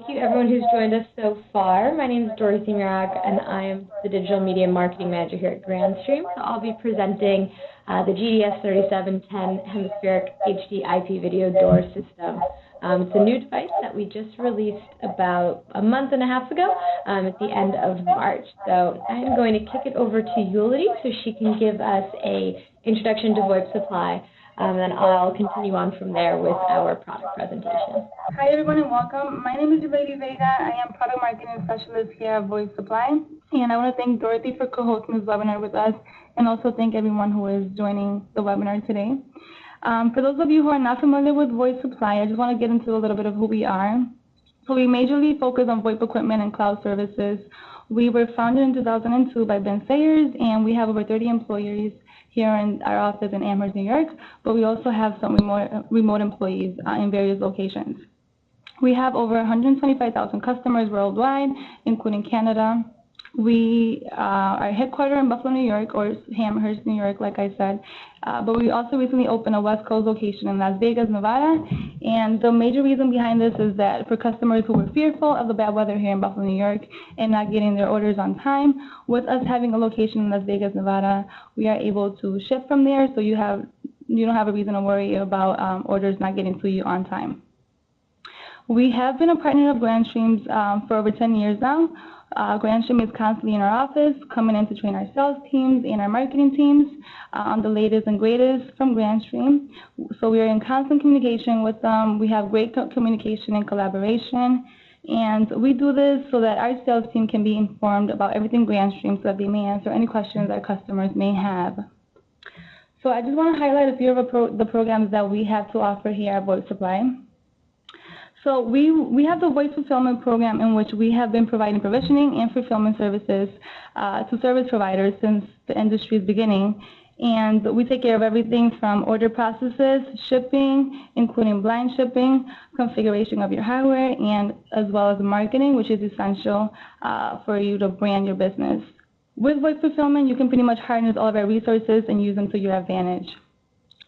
thank you everyone who's joined us so far. My name is Dorothy Murach, and I am the Digital Media Marketing Manager here at Grandstream. So I'll be presenting the GDS3710 Hemispheric HD IP Video Door System. It's a new device that we just released about a month and a half ago at the end of March. So I'm going to kick it over to Youleidy so she can give us an introduction to VoIP supply. And then I'll continue on from there with our product presentation. Hi everyone and welcome. My name is Youleidy Vega. I am Product Marketing Specialist here at VoIP Supply. And I want to thank Dorothy for co-hosting this webinar with us, and also thank everyone who is joining the webinar today. For those of you who are not familiar with VoIP Supply, I just want to get into a little bit of who we are. So we majorly focus on VoIP equipment and cloud services. We were founded in 2002 by Ben Sayers, and we have over 30 employees here in our office in Amherst, New York, but we also have some remote employees in various locations. We have over 125,000 customers worldwide, including Canada. We are headquartered in Buffalo, New York, or Amherst, New York, like I said, but we also recently opened a West Coast location in Las Vegas, Nevada, and the major reason behind this is that for customers who were fearful of the bad weather here in Buffalo, New York, and not getting their orders on time, with us having a location in Las Vegas, Nevada, we are able to ship from there, so you don't have a reason to worry about orders not getting to you on time. We have been a partner of Grandstream's for over 10 years now. Grandstream is constantly in our office, coming in to train our sales teams and our marketing teams on the latest and greatest from Grandstream. So we are in constant communication with them. We have great communication and collaboration. And we do this so that our sales team can be informed about everything Grandstream so that they may answer any questions our customers may have. So I just want to highlight a few of the programs that we have to offer here at VoIP Supply. So we have the VoIP fulfillment program, in which we have been providing provisioning and fulfillment services to service providers since the industry's beginning. And we take care of everything from order processes, shipping, including blind shipping, configuration of your hardware, and as well as marketing, which is essential for you to brand your business. With VoIP fulfillment, you can pretty much harness all of our resources and use them to your advantage.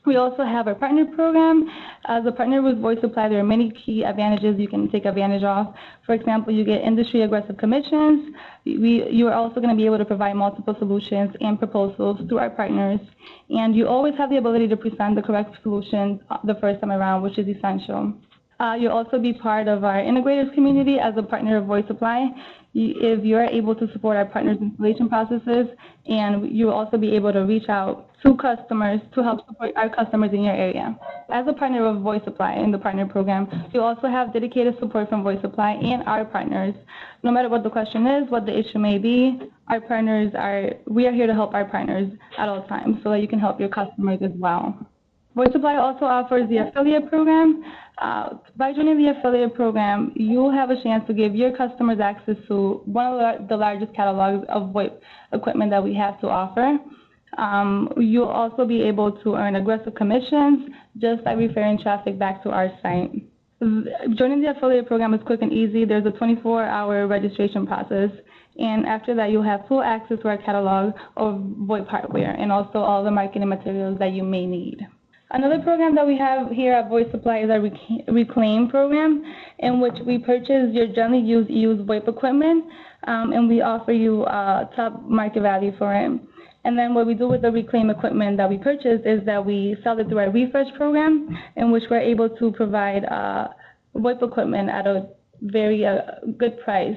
We also have our partner program. As a partner with VoIP Supply, there are many key advantages you can take advantage of. For example, you get industry aggressive commissions. You are also going to be able to provide multiple solutions and proposals to our partners. And you always have the ability to present the correct solution the first time around, which is essential. You'll also be part of our integrators community as a partner of VoIP Supply. If you are able to support our partners' installation processes, and you will also be able to reach out to customers to help support our customers in your area. As a partner of VoIP Supply in the partner program, you also have dedicated support from VoIP Supply and our partners. No matter what the question is, what the issue may be, we are here to help our partners at all times so that you can help your customers as well. VoIP Supply also offers the affiliate program. By joining the affiliate program, you'll have a chance to give your customers access to one of the largest catalogs of VoIP equipment that we have to offer. You'll also be able to earn aggressive commissions just by referring traffic back to our site. Joining the affiliate program is quick and easy. There's a 24-hour registration process, and after that, you'll have full access to our catalog of VoIP hardware and also all the marketing materials that you may need. Another program that we have here at VoIP Supply is our Reclaim program, in which we purchase your generally used VoIP equipment, and we offer you top market value for it. And then what we do with the Reclaim equipment that we purchase is that we sell it through our refresh program, in which we're able to provide VoIP equipment at a very good price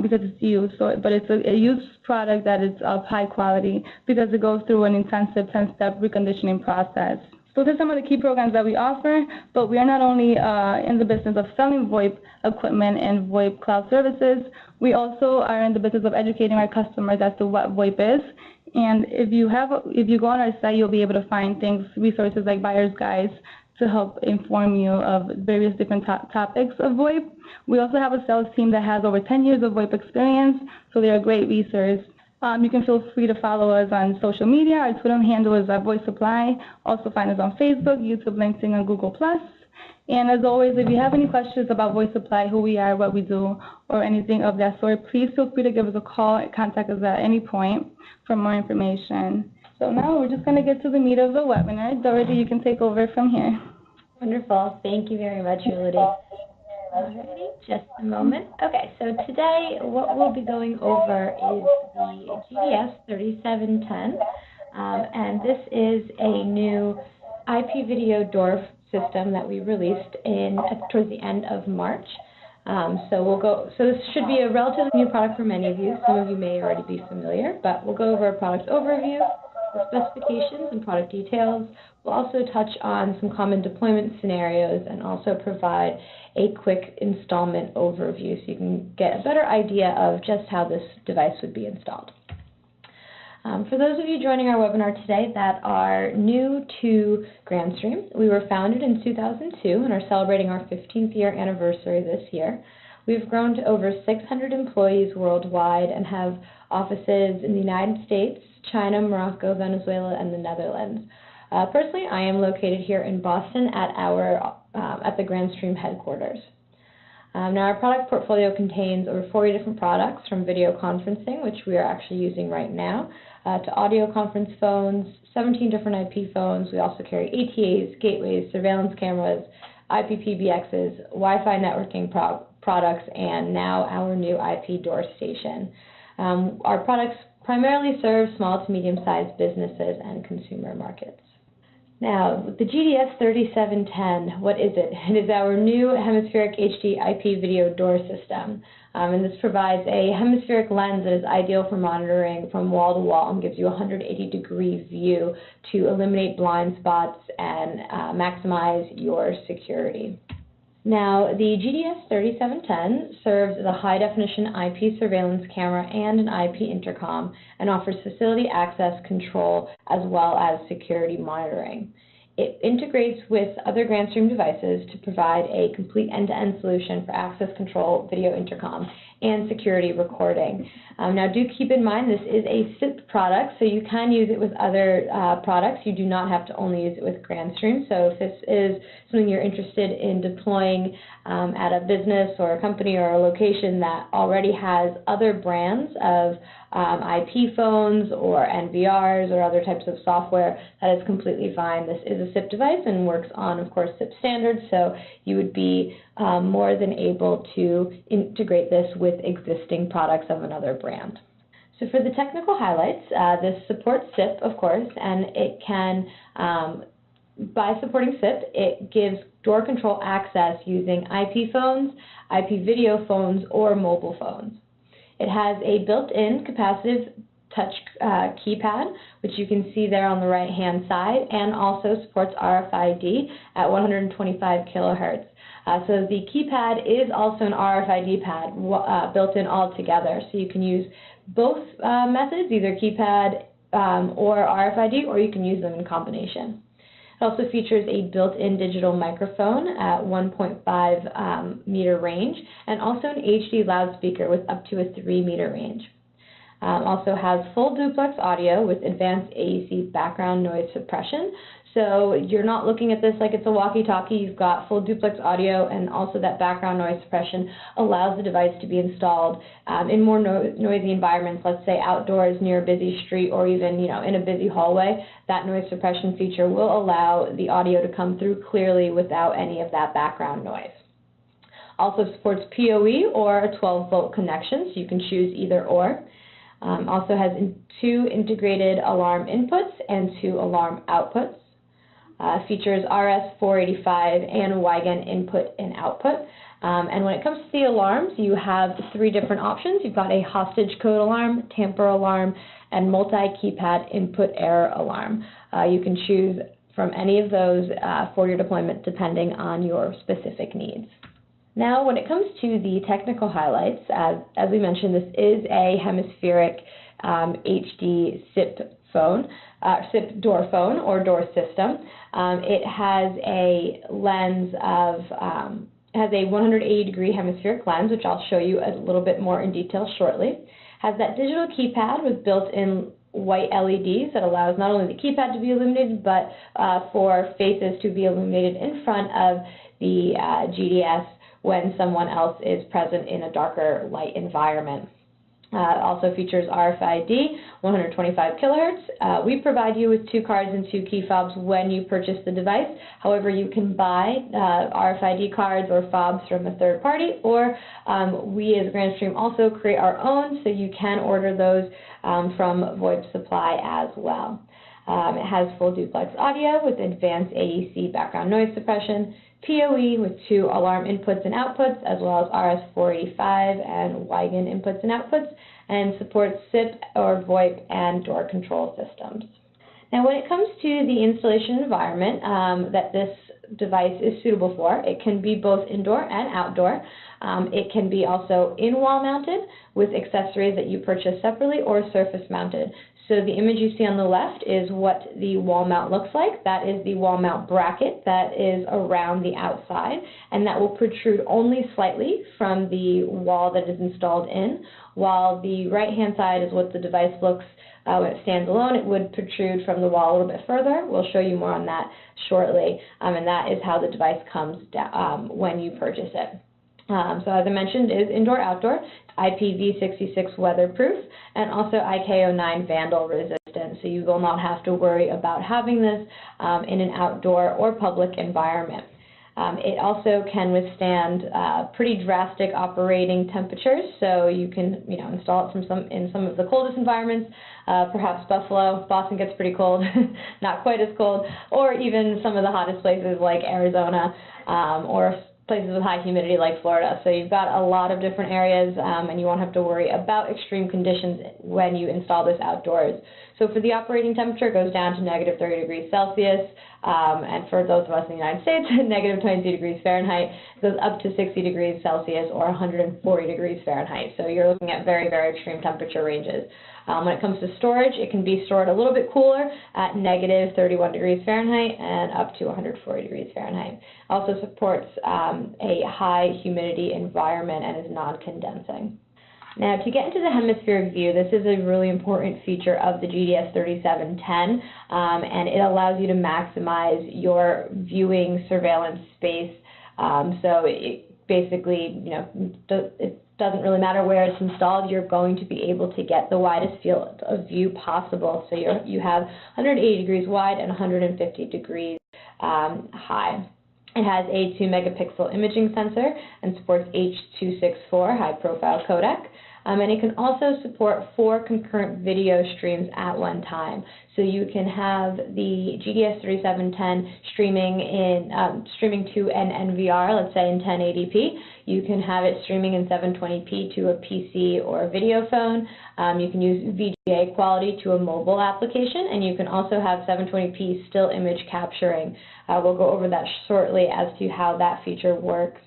because it's used. But it's a used product that is of high quality because it goes through an intensive 10-step reconditioning process. So these are some of the key programs that we offer, but we are not only in the business of selling VoIP equipment and VoIP cloud services, we also are in the business of educating our customers as to what VoIP is. And if you go on our site, you'll be able to find resources like buyer's guides to help inform you of various different topics of VoIP. We also have a sales team that has over 10 years of VoIP experience, so they're a great resource. You can feel free to follow us on social media. Our Twitter handle is VoIP Supply. Also find us on Facebook, YouTube, LinkedIn, and Google+. And as always, if you have any questions about VoIP Supply, who we are, what we do, or anything of that sort, please feel free to give us a call and contact us at any point for more information. So now we're just going to get to the meat of the webinar. Dorothy, you can take over from here. Wonderful. Thank you very much, Youleidy. Alrighty, just a moment. Okay, so today what we'll be going over is the GDS3710, and this is a new IP video door system that we released towards the end of March. So this should be a relatively new product for many of you. Some of you may already be familiar, but we'll go over a product overview, the specifications and product details. We'll also touch on some common deployment scenarios and also provide a quick installment overview so you can get a better idea of just how this device would be installed. For those of you joining our webinar today that are new to Grandstream, we were founded in 2002 and are celebrating our 15th year anniversary this year. We've grown to over 600 employees worldwide and have offices in the United States, China, Morocco, Venezuela, and the Netherlands. Personally, I am located here in Boston at the Grandstream headquarters. Now, our product portfolio contains over 40 different products, from video conferencing, which we are actually using right now, to audio conference phones, 17 different IP phones. We also carry ATAs, gateways, surveillance cameras, IPPBXs, Wi-Fi networking products, and now our new IP door station. Our products primarily serve small to medium-sized businesses and consumer markets. Now, the GDS3710, what is it? It is our new Hemispheric HD IP video door system. And this provides a hemispheric lens that is ideal for monitoring from wall to wall and gives you a 180-degree view to eliminate blind spots and maximize your security. Now, the GDS3710 serves as a high-definition IP surveillance camera and an IP intercom and offers facility access control as well as security monitoring. It integrates with other Grandstream devices to provide a complete end-to-end solution for access control, video intercom, and security recording. Now, do keep in mind this is a SIP product, so you can use it with other products. You do not have to only use it with Grandstream. So if this is something you're interested in deploying at a business or a company or a location that already has other brands of IP phones or NVRs or other types of software, that is completely fine. This is a SIP device and works on, of course, SIP standards, so you would be more than able to integrate this with existing products of another brand. So for the technical highlights, this supports SIP, of course, and it can, by supporting SIP, it gives door control access using IP phones, IP video phones, or mobile phones. It has a built-in capacitive touch keypad, which you can see there on the right-hand side, and also supports RFID at 125 kilohertz. So the keypad is also an RFID pad built in all together. So you can use both methods, either keypad or RFID, or you can use them in combination. It also features a built-in digital microphone at 1.5 meter range, and also an HD loudspeaker with up to a 3-meter range. Also has full duplex audio with advanced AEC background noise suppression. So you're not looking at this like it's a walkie-talkie. You've got full duplex audio, and also that background noise suppression allows the device to be installed in more noisy environments, let's say outdoors near a busy street or even in a busy hallway. That noise suppression feature will allow the audio to come through clearly without any of that background noise. Also supports PoE or a 12-volt connection, so you can choose either or. Also has 2 integrated alarm inputs and 2 alarm outputs. Features RS-485 and WiGAN input and output. And when it comes to the alarms, you have 3 different options. You've got a hostage code alarm, tamper alarm, and multi-keypad input error alarm. You can choose from any of those for your deployment depending on your specific needs. Now, when it comes to the technical highlights, as we mentioned, this is a hemispheric HD SIP phone, SIP door phone or door system. It has a lens of, has a 180-degree hemispheric lens, which I'll show you a little bit more in detail shortly. Has that digital keypad with built-in white LEDs that allows not only the keypad to be illuminated, but for faces to be illuminated in front of the GDS when someone else is present in a darker light environment. Also features RFID, 125 kilohertz. We provide you with 2 cards and 2 key fobs when you purchase the device. However, you can buy RFID cards or fobs from a third party, or we as Grandstream also create our own, so you can order those from VoIP Supply as well. It has full duplex audio with advanced AEC background noise suppression, PoE with 2 alarm inputs and outputs, as well as RS-485 and WIGAN inputs and outputs, and supports SIP or VoIP and door control systems. Now, when it comes to the installation environment that this device is suitable for, it can be both indoor and outdoor. It can be also in-wall mounted with accessories that you purchase separately, or surface mounted. So the image you see on the left is what the wall mount looks like. That is the wall mount bracket that is around the outside, and that will protrude only slightly from the wall that is installed in, while the right-hand side is what the device looks when it stands alone. It would protrude from the wall a little bit further. We'll show you more on that shortly, and that is how the device comes down when you purchase it. So as I mentioned, it is indoor-outdoor, IPv66 weatherproof, and also IK09 vandal resistant, so you will not have to worry about having this in an outdoor or public environment. It also can withstand pretty drastic operating temperatures, so you can install it in some of the coldest environments, perhaps Buffalo. Boston gets pretty cold, not quite as cold, or even some of the hottest places like Arizona or places with high humidity like Florida. So you've got a lot of different areas, and you won't have to worry about extreme conditions when you install this outdoors. So for the operating temperature, it goes down to negative 30 degrees Celsius, and for those of us in the United States, negative 22 degrees Fahrenheit. It goes up to 60 degrees Celsius or 140 degrees Fahrenheit. So you're looking at very, very extreme temperature ranges. When it comes to storage, it can be stored a little bit cooler at negative 31 degrees Fahrenheit and up to 140 degrees Fahrenheit. Also supports a high humidity environment and is non-condensing. Now, to get into the hemispheric view, this is a really important feature of the GDS3710, and it allows you to maximize your viewing surveillance space. So it basically, it doesn't really matter where it's installed, you're going to be able to get the widest field of view possible. So you have 180 degrees wide and 150 degrees high. It has a 2 megapixel imaging sensor and supports H.264 high profile codec. And it can also support 4 concurrent video streams at one time. So you can have the GDS3710 streaming to an NVR, let's say in 1080p. You can have it streaming in 720p to a PC or a video phone. You can use VGA quality to a mobile application, and you can also have 720p still image capturing. We'll go over that shortly as to how that feature works.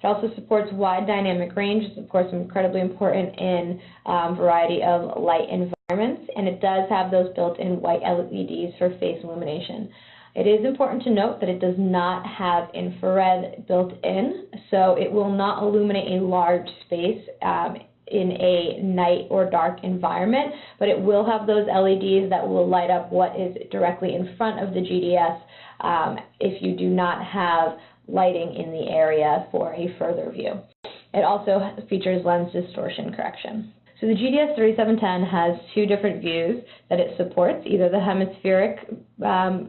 It also supports wide dynamic range. It's, of course, incredibly important in a variety of light environments, and it does have those built-in white LEDs for face illumination. It is important to note that it does not have infrared built in, so it will not illuminate a large space in a night or dark environment, but it will have those LEDs that will light up what is directly in front of the GDS if you do not have lighting in the area for a further view. It also features lens distortion correction. So the GDS3710 has 2 different views that it supports, either the hemispheric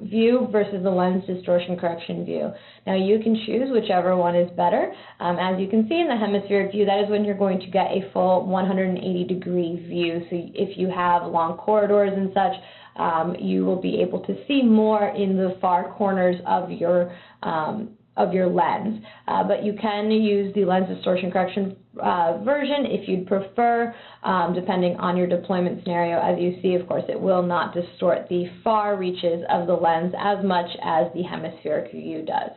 view versus the lens distortion correction view. Now you can choose whichever one is better. As you can see in the hemispheric view, that is when you're going to get a full 180-degree view. So if you have long corridors and such, you will be able to see more in the far corners of your lens. But you can use the lens distortion correction version if you'd prefer, depending on your deployment scenario. As you see, of course, it will not distort the far reaches of the lens as much as the hemispheric view does.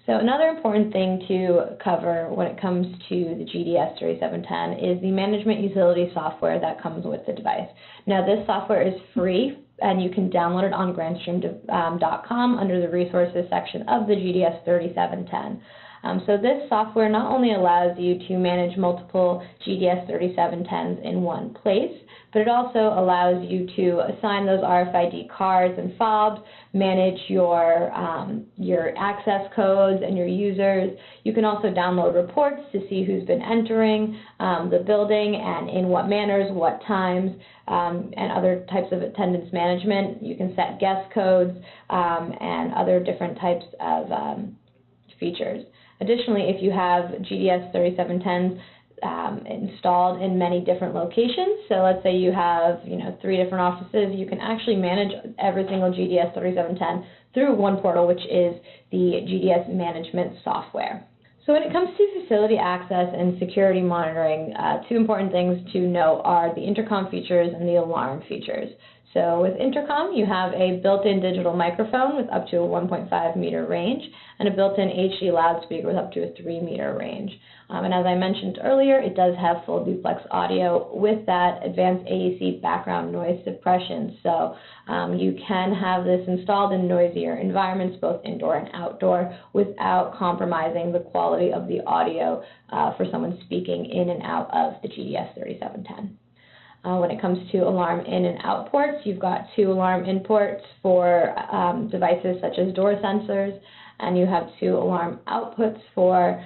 So another important thing to cover when it comes to the GDS3710 is the management utility software that comes with the device. Now, this software is free, and you can download it on grandstream.com under the resources section of the GDS3710. So this software not only allows you to manage multiple GDS3710s in one place, but it also allows you to assign those RFID cards and fobs, manage your access codes and your users. You can also download reports to see who's been entering the building and in what manners, what times, and other types of attendance management. You can set guest codes and other different types of features. Additionally, if you have GDS3710s installed in many different locations, so let's say you have 3 different offices, you can actually manage every single GDS3710 through one portal, which is the GDS management software. So when it comes to facility access and security monitoring, 2 important things to note are the intercom features and the alarm features. So with intercom, you have a built-in digital microphone with up to a 1.5 meter range and a built-in HD loudspeaker with up to a 3 meter range. And as I mentioned earlier, it does have full duplex audio with that advanced AAC background noise suppression. So you can have this installed in noisier environments, both indoor and outdoor, without compromising the quality of the audio for someone speaking in and out of the GDS3710. When it comes to alarm in and out ports, you've got 2 alarm in ports for devices such as door sensors, and you have 2 alarm outputs for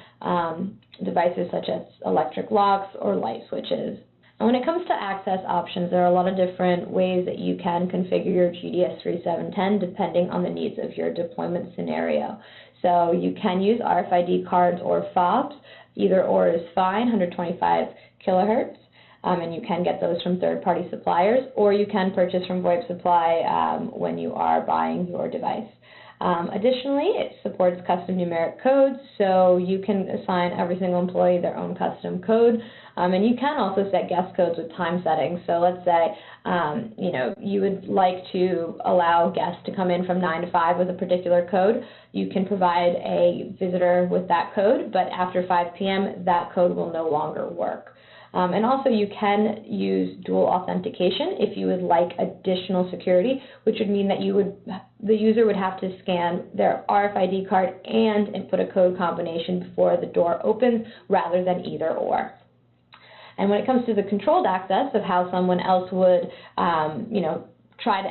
devices such as electric locks or light switches. And when it comes to access options, there are a lot of different ways that you can configure your GDS3710 depending on the needs of your deployment scenario. So you can use RFID cards or fobs. Either or is fine, 125 kilohertz. And you can get those from third-party suppliers, or you can purchase from VoIP Supply when you are buying your device. Additionally, it supports custom numeric codes, so you can assign every single employee their own custom code, and you can also set guest codes with time settings. So let's say you would like to allow guests to come in from 9 to 5 with a particular code. You can provide a visitor with that code, but after 5 p.m., that code will no longer work. And also you can use dual authentication if you would like additional security, which would mean that the user would have to scan their RFID card and input a code combination before the door opens rather than either or. And when it comes to the controlled access of how someone else would try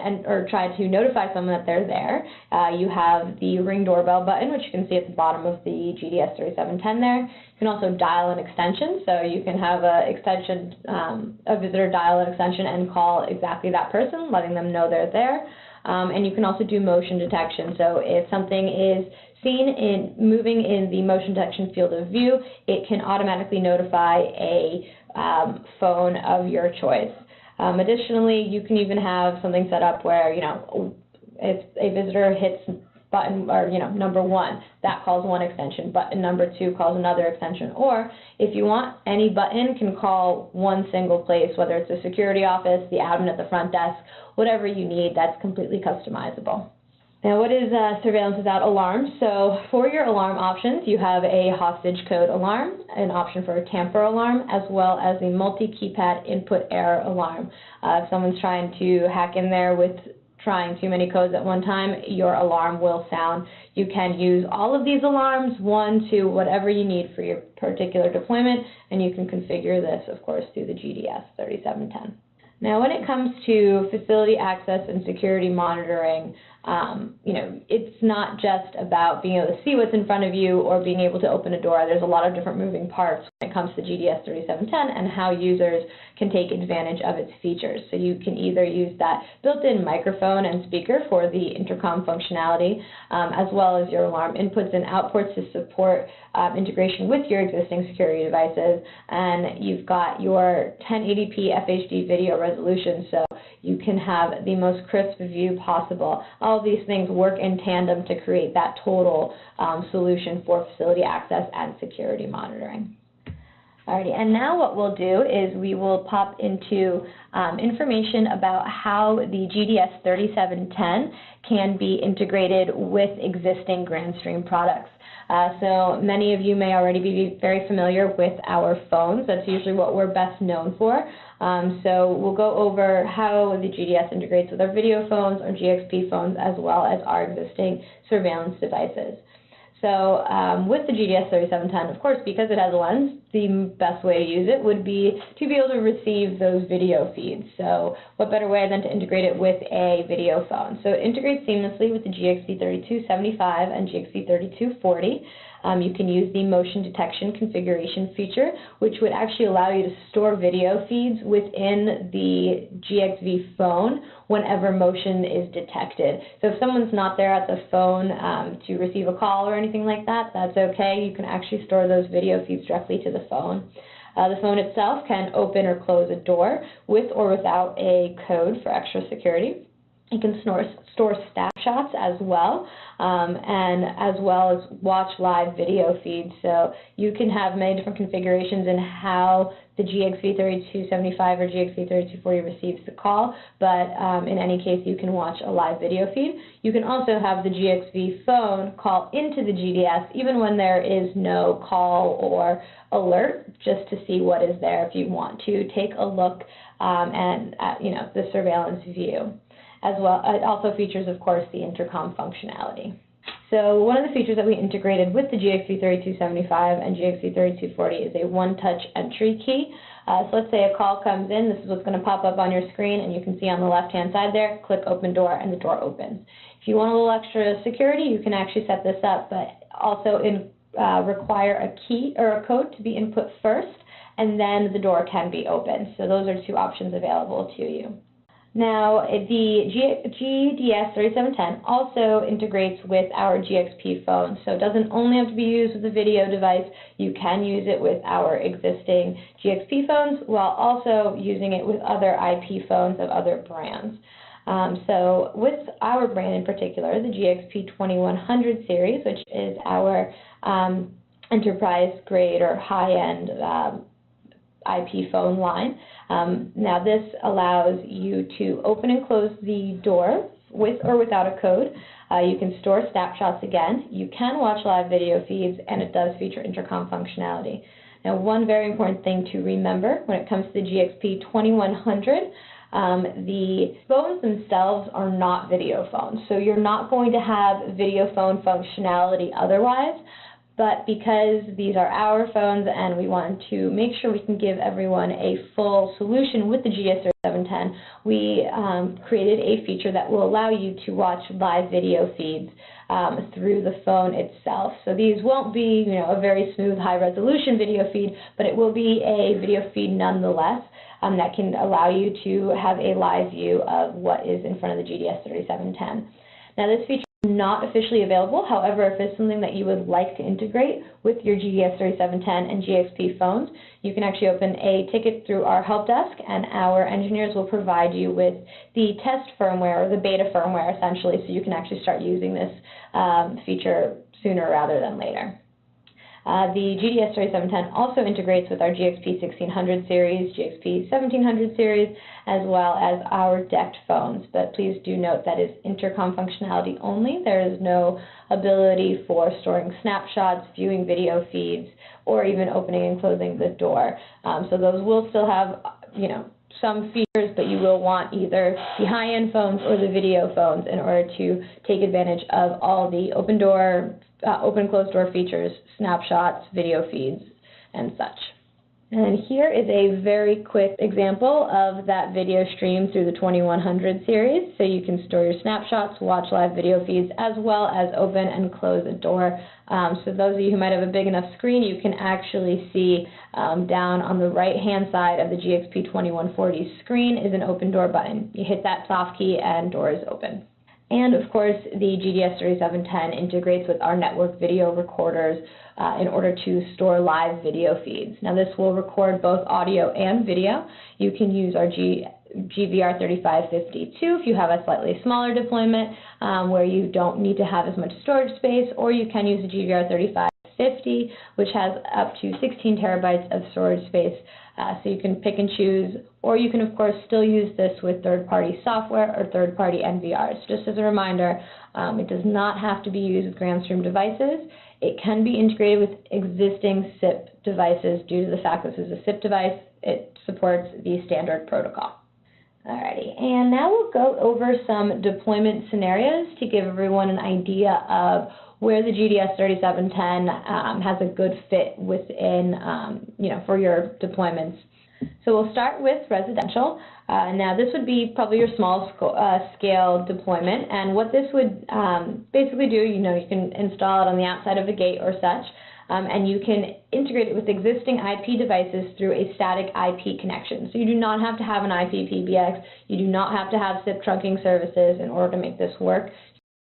to notify someone that they're there, you have the Ring doorbell button, which you can see at the bottom of the GDS3710 there. You can also dial an extension, so you can have a visitor dial an extension and call exactly that person, letting them know they're there. And you can also do motion detection, so if something is seen moving in the motion detection field of view, it can automatically notify a phone of your choice. Additionally, you can even have something set up where, if a visitor hits button or number 1, that calls one extension, button number 2 calls another extension, or if you want, any button can call one single place, whether it's a security office, the admin at the front desk, whatever you need. That's completely customizable. Now, what is surveillance without alarms? So for your alarm options, you have a hostage code alarm, an option for a tamper alarm, as well as a multi-keypad input error alarm. If someone's trying to hack in there with trying too many codes at one time, your alarm will sound. You can use all of these alarms, 1, 2, whatever you need for your particular deployment, and you can configure this, of course, through the GDS3710. Now, when it comes to facility access and security monitoring, it's not just about being able to see what's in front of you or being able to open a door. There's a lot of different moving parts when it comes to GDS3710 and how users can take advantage of its features. So you can either use that built-in microphone and speaker for the intercom functionality, as well as your alarm inputs and outputs to support integration with your existing security devices. And you've got your 1080p FHD video resolution, so you can have the most crisp view possible. All of these things work in tandem to create that total solution for facility access and security monitoring. Alrighty, and now what we'll do is we will pop into information about how the GDS3710 can be integrated with existing Grandstream products. So many of you may already be very familiar with our phones. That's usually what we're best known for. So we'll go over how the GDS integrates with our video phones, our GXP phones, as well as our existing surveillance devices. So with the GDS3710, of course, because it has a lens, the best way to use it would be to be able to receive those video feeds. So what better way than to integrate it with a video phone? So it integrates seamlessly with the GXD3275 and GXD3240. You can use the motion detection configuration feature, which would actually allow you to store video feeds within the GXV phone whenever motion is detected. So if someone's not there at the phone to receive a call or anything like that, that's okay. You can actually store those video feeds directly to the phone. The phone itself can open or close a door with or without a code for extra security. You can store snapshots as well, and as well as watch live video feeds. So you can have many different configurations in how the GXV3275 or GXV3240 receives the call, but in any case, you can watch a live video feed. You can also have the GXV phone call into the GDS even when there is no call or alert, just to see what is there if you want to take a look and at the surveillance view. As well, it also features, of course, the intercom functionality. So one of the features that we integrated with the GXV3275 and GXV3240 is a one-touch entry key. So let's say a call comes in, this is what's going to pop up on your screen, and you can see on the left-hand side there, click open door, and the door opens. If you want a little extra security, you can actually set this up, but also require a key or a code to be input first, and then the door can be opened. So those are two options available to you. Now, the GDS3710 also integrates with our GXP phone, so it doesn't only have to be used with a video device. You can use it with our existing GXP phones while also using it with other IP phones of other brands. So with our brand in particular, the GXP2100 series, which is our enterprise grade or high-end IP phone line. Now this allows you to open and close the door with or without a code. You can store snapshots again. You can watch live video feeds, and it does feature intercom functionality. Now, one very important thing to remember when it comes to the GXP2100, the phones themselves are not video phones. So you're not going to have video phone functionality otherwise. But because these are our phones and we want to make sure we can give everyone a full solution with the GDS3710, we created a feature that will allow you to watch live video feeds through the phone itself. So these won't be, a very smooth, high-resolution video feed, but it will be a video feed nonetheless that can allow you to have a live view of what is in front of the GDS3710. Now, this feature not officially available. However, if it's something that you would like to integrate with your GDS3710 and GXP phones, you can actually open a ticket through our help desk, and our engineers will provide you with the test firmware, or the beta firmware essentially, so you can actually start using this feature sooner rather than later. The GDS3710 also integrates with our GXP1600 series, GXP1700 series, as well as our DECT phones. But please do note that is intercom functionality only. There is no ability for storing snapshots, viewing video feeds, or even opening and closing the door. So those will still have, some features, but you will want either the high-end phones or the video phones in order to take advantage of all the open door, open closed door features, snapshots, video feeds, and such. And here is a very quick example of that video stream through the 2100 series. So you can store your snapshots, watch live video feeds, as well as open and close a door. So those of you who might have a big enough screen, you can actually see down on the right-hand side of the GXP2140 screen is an open door button. You hit that soft key and door is open. And of course, the GDS3710 integrates with our network video recorders in order to store live video feeds. Now this will record both audio and video. You can use our GVR3552 if you have a slightly smaller deployment where you don't need to have as much storage space, or you can use the GVR3550, which has up to 16 terabytes of storage space. So you can pick and choose, or you can, of course, still use this with third-party software or third-party NVRs. Just as a reminder, it does not have to be used with Grandstream devices. It can be integrated with existing SIP devices due to the fact this is a SIP device. It supports the standard protocol. Alrighty, and now we'll go over some deployment scenarios to give everyone an idea of where the GDS3710 has a good fit within, for your deployments. So we'll start with residential. Now this would be probably your small scale deployment, and what this would basically do, you can install it on the outside of a gate or such, and you can integrate it with existing IP devices through a static IP connection. So you do not have to have an IP PBX, you do not have to have SIP trunking services in order to make this work.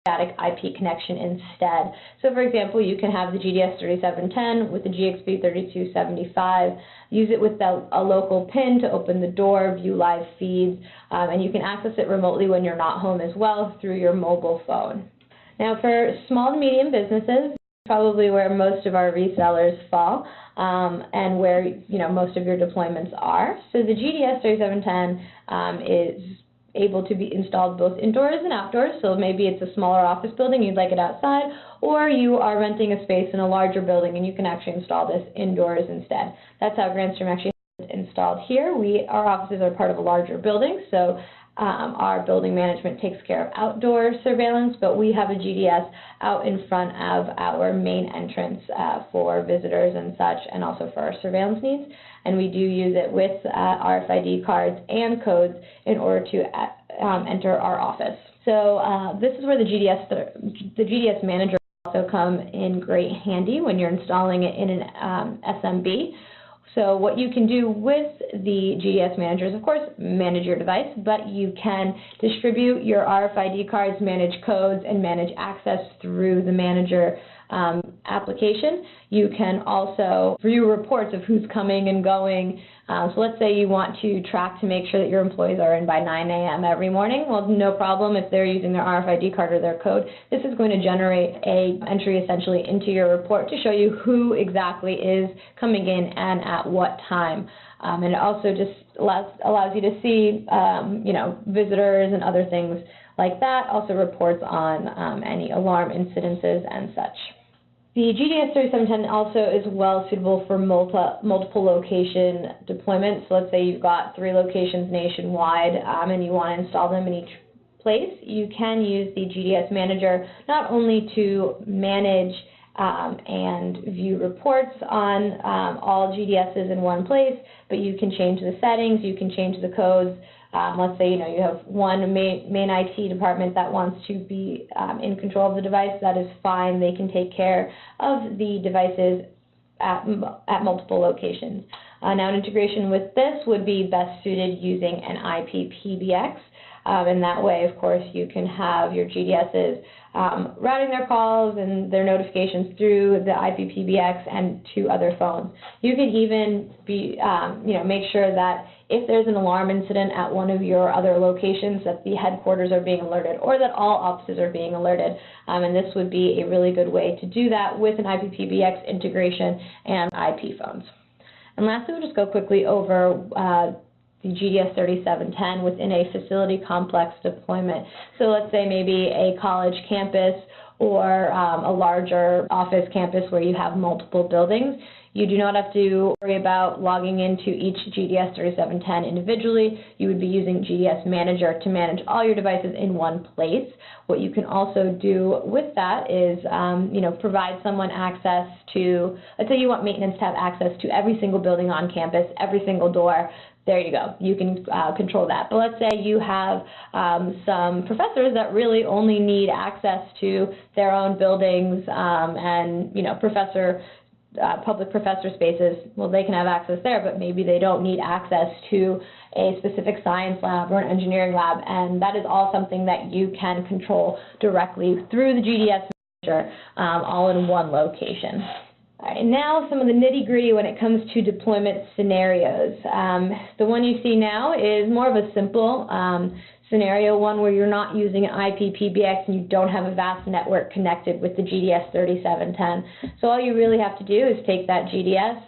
Static IP connection instead. So for example, you can have the GDS3710 with the GXB3275, use it with a local PIN to open the door, view live feeds, and you can access it remotely when you're not home as well through your mobile phone. Now for small to medium businesses, probably where most of our resellers fall, and where most of your deployments are. So the GDS3710 is able to be installed both indoors and outdoors, so maybe it's a smaller office building, you'd like it outside, or you are renting a space in a larger building and you can actually install this indoors instead. That's how Grandstream actually has it installed here. Our offices are part of a larger building, so our building management takes care of outdoor surveillance, but we have a GDS out in front of our main entrance for visitors and such, and also for our surveillance needs. And we do use it with RFID cards and codes in order to enter our office. So this is where the GDS manager also come in great handy when you're installing it in an SMB. So what you can do with the GDS manager is, of course, manage your device, but you can distribute your RFID cards, manage codes, and manage access through the manager application. You can also view reports of who's coming and going. So let's say you want to track to make sure that your employees are in by 9 a.m. every morning. Well, no problem if they're using their RFID card or their code. This is going to generate an entry essentially into your report to show you who exactly is coming in and at what time. And it also just allows you to see, visitors and other things like that. Also reports on any alarm incidences and such. The GDS3710 also is well suitable for multiple location deployments. So let's say you've got 3 locations nationwide and you want to install them in each place. You can use the GDS manager not only to manage and view reports on all GDSs in one place, but you can change the settings, you can change the codes. Let's say you have one main IT department that wants to be in control of the device. That is fine. They can take care of the devices at multiple locations. Now, an integration with this would be best suited using an IP PBX. And that way, of course, you can have your GDSs routing their calls and their notifications through the IP PBX and to other phones. You can even be, make sure that if there's an alarm incident at one of your other locations, that the headquarters are being alerted, or that all offices are being alerted. And this would be a really good way to do that with an IP PBX integration and IP phones. And lastly, we'll just go quickly over the GDS3710 within a facility complex deployment. So let's say maybe a college campus or a larger office campus where you have multiple buildings. You do not have to worry about logging into each GDS3710 individually. You would be using GDS Manager to manage all your devices in one place. What you can also do with that is, provide someone access to, let's say you want maintenance to have access to every single building on campus, every single door. There you go. You can control that. But let's say you have some professors that really only need access to their own buildings and, public professor spaces. Well, they can have access there, but maybe they don't need access to a specific science lab or an engineering lab, and that is all something that you can control directly through the GDS Manager, all in one location. All right, now some of the nitty-gritty when it comes to deployment scenarios. The one you see now is more of a simple scenario, one where you're not using an IP PBX and you don't have a vast network connected with the GDS3710. So all you really have to do is take that GDS,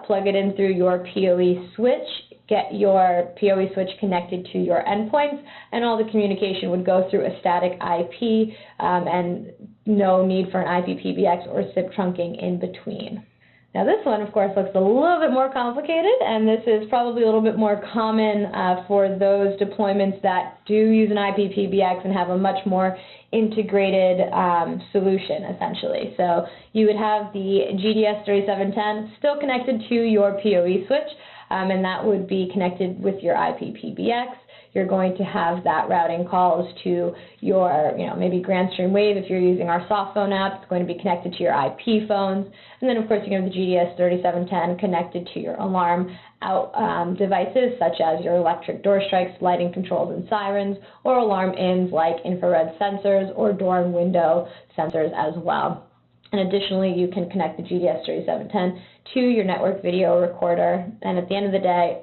plug it in through your PoE switch, get your PoE switch connected to your endpoints, and all the communication would go through a static IP and no need for an IP PBX or SIP trunking in between. Now this one, of course, looks a little bit more complicated, and this is probably a little bit more common for those deployments that do use an IP PBX and have a much more integrated solution, essentially. So you would have the GDS3710 still connected to your PoE switch, and that would be connected with your IP PBX. You're going to have that routing calls to your, maybe Grandstream Wave. If you're using our soft phone app, it's going to be connected to your IP phones. And then, of course, you have the GDS3710 connected to your alarm out devices, such as your electric door strikes, lighting controls, and sirens, or alarm-ins like infrared sensors or door and window sensors as well. And additionally, you can connect the GDS3710 to your network video recorder. And at the end of the day,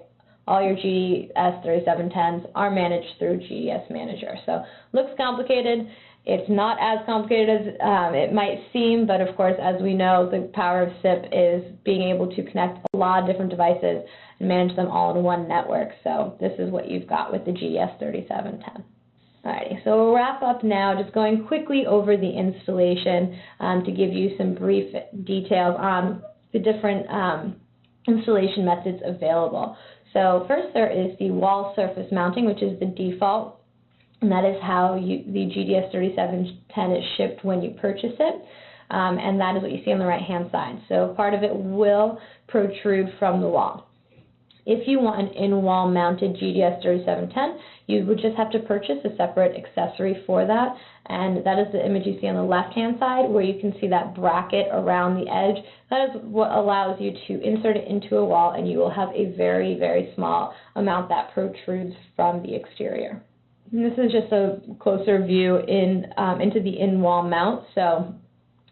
all your GDS3710s are managed through GDS Manager. So looks complicated. It's not as complicated as it might seem, but of course, as we know, the power of SIP is being able to connect a lot of different devices and manage them all in one network. So this is what you've got with the GDS3710. Alrighty, so we'll wrap up now, just going quickly over the installation to give you some brief details on the different installation methods available. So first there is the wall surface mounting, which is the default, and that is how the GDS3710 is shipped when you purchase it, and that is what you see on the right-hand side. So part of it will protrude from the wall. If you want an in-wall mounted GDS3710, you would just have to purchase a separate accessory for that, and that is the image you see on the left-hand side where you can see that bracket around the edge. That is what allows you to insert it into a wall, and you will have a very, very small amount that protrudes from the exterior. And this is just a closer view into the in-wall mount. So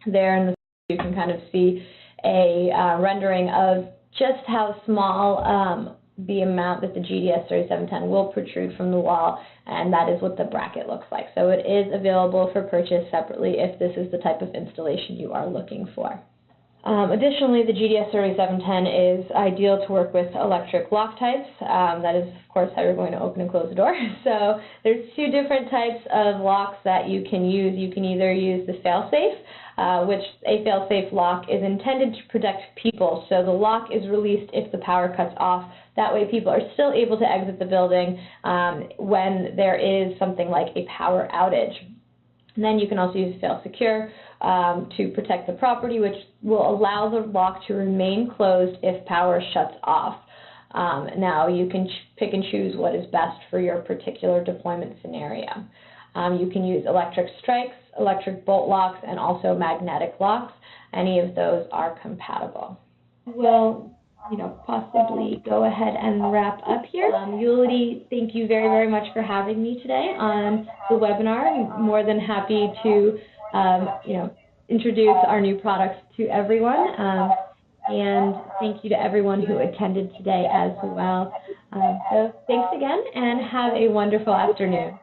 there in the you can kind of see a rendering of just how small the amount that the GDS3710 will protrude from the wall, and that is what the bracket looks like. So it is available for purchase separately if this is the type of installation you are looking for. Additionally, the GDS3710 is ideal to work with electric lock types. That is, of course, how you're going to open and close the door. So there's two different types of locks that you can use. You can either use the fail-safe, which a fail-safe lock is intended to protect people. So the lock is released if the power cuts off. That way people are still able to exit the building when there is something like a power outage. And then you can also use fail-secure to protect the property, which will allow the lock to remain closed if power shuts off. Now, you can pick and choose what is best for your particular deployment scenario. You can use electric strikes, electric bolt locks, and also magnetic locks. Any of those are compatible. We'll possibly go ahead and wrap up here. Youleidy, thank you very, very much for having me today on the webinar. I'm more than happy to, introduce our new products to everyone. And thank you to everyone who attended today as well. So thanks again, and have a wonderful afternoon.